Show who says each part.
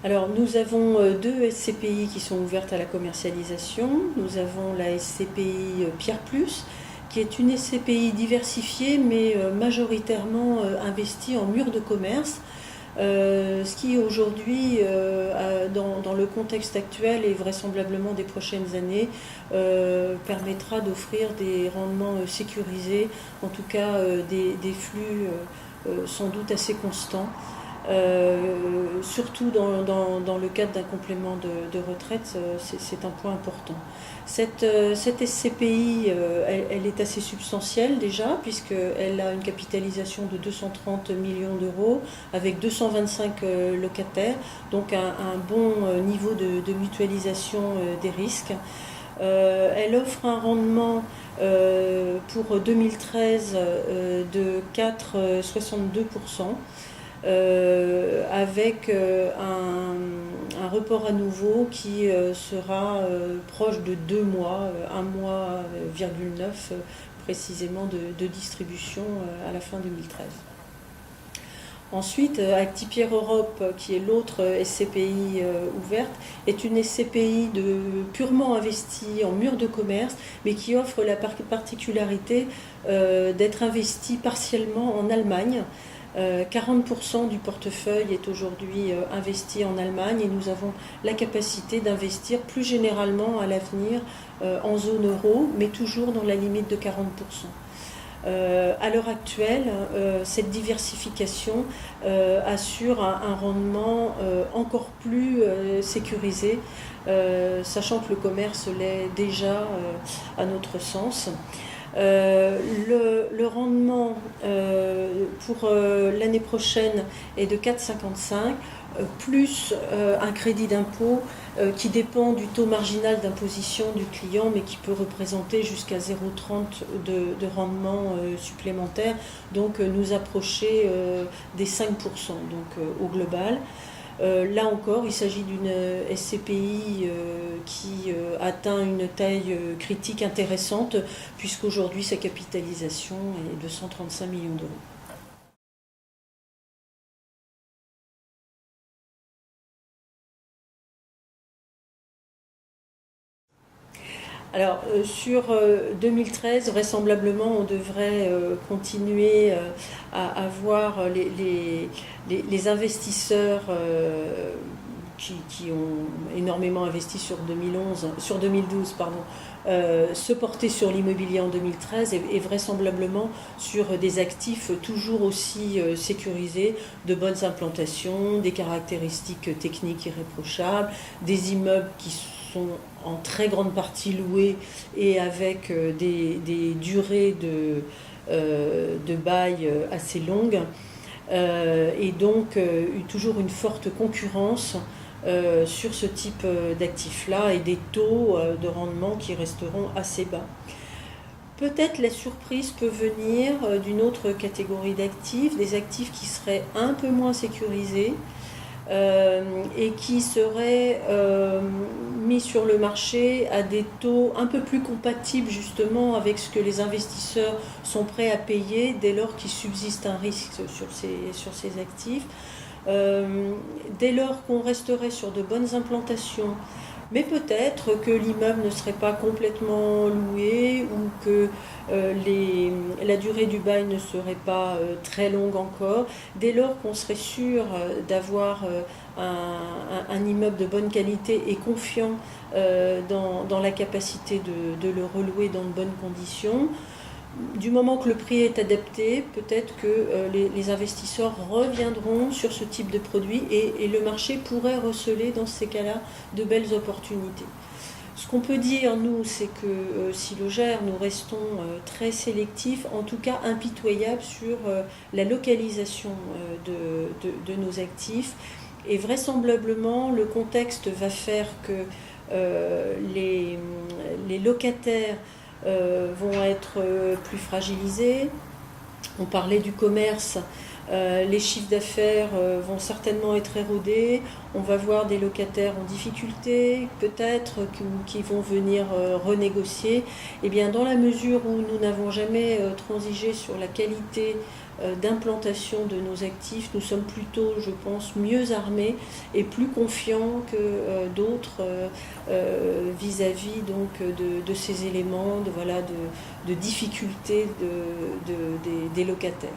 Speaker 1: Alors, nous avons deux SCPI qui sont ouvertes à la commercialisation. Nous avons la SCPI Pierre Plus, qui est une SCPI diversifiée, mais majoritairement investie en murs de commerce. Ce qui aujourd'hui, dans le contexte actuel et vraisemblablement des prochaines années, permettra d'offrir des rendements sécurisés, en tout cas des flux sans doute assez constants. Surtout dans le cadre d'un complément de retraite, c'est un point important. Cette SCPI, elle est assez substantielle déjà, puisqu'elle a une capitalisation de 230 millions d'euros, avec 225 locataires, donc un bon niveau de mutualisation des risques. Elle offre un rendement pour 2013 de 4,62%. Avec un report à nouveau qui sera proche de 2 mois, 1 mois,9 précisément de distribution à la fin 2013. Ensuite, Actipierre Europe, qui est l'autre SCPI ouverte, est une SCPI purement investie en murs de commerce, mais qui offre la particularité d'être investie partiellement en Allemagne. 40% du portefeuille est aujourd'hui investi en Allemagne et nous avons la capacité d'investir plus généralement à l'avenir en zone euro, mais toujours dans la limite de 40%. À l'heure actuelle, cette diversification assure un rendement encore plus sécurisé, sachant que le commerce l'est déjà à notre sens. Le rendement pour l'année prochaine est de 4,55 plus un crédit d'impôt qui dépend du taux marginal d'imposition du client, mais qui peut représenter jusqu'à 0,30 de rendement supplémentaire, donc nous approcher des 5% donc, au global. Là encore, il s'agit d'une SCPI qui atteint une taille critique intéressante, puisqu'aujourd'hui sa capitalisation est de 135 millions d'euros. Alors, sur 2013, vraisemblablement, on devrait continuer à voir les investisseurs qui ont énormément investi sur 2012, se porter sur l'immobilier en 2013 et vraisemblablement sur des actifs toujours aussi sécurisés, de bonnes implantations, des caractéristiques techniques irréprochables, des immeubles qui sont en très grande partie loués et avec des durées de bail assez longues, et donc toujours une forte concurrence sur ce type d'actifs-là et des taux de rendement qui resteront assez bas. Peut-être la surprise peut venir d'une autre catégorie d'actifs, des actifs qui seraient un peu moins sécurisés, et qui seraient mis sur le marché à des taux un peu plus compatibles justement avec ce que les investisseurs sont prêts à payer dès lors qu'il subsiste un risque sur ces actifs. Dès lors qu'on resterait sur de bonnes implantations, mais peut-être que l'immeuble ne serait pas complètement loué ou que la durée du bail ne serait pas très longue encore. Dès lors qu'on serait sûr d'avoir un immeuble de bonne qualité et confiant dans la capacité de le relouer dans de bonnes conditions, du moment que le prix est adapté, peut-être que les investisseurs reviendront sur ce type de produit et le marché pourrait receler dans ces cas-là de belles opportunités. Ce qu'on peut dire, nous, c'est que Silogère, nous restons très sélectifs, en tout cas impitoyables sur la localisation de nos actifs. Et vraisemblablement, le contexte va faire que les locataires vont être plus fragilisés. On parlait du commerce, Les chiffres d'affaires vont certainement être érodés. On va voir des locataires en difficulté, peut-être qui vont venir renégocier. Et bien, dans la mesure où nous n'avons jamais transigé sur la qualité d'implantation de nos actifs, nous sommes plutôt, je pense, mieux armés et plus confiants que d'autres vis-à-vis donc de ces éléments de difficultés des locataires.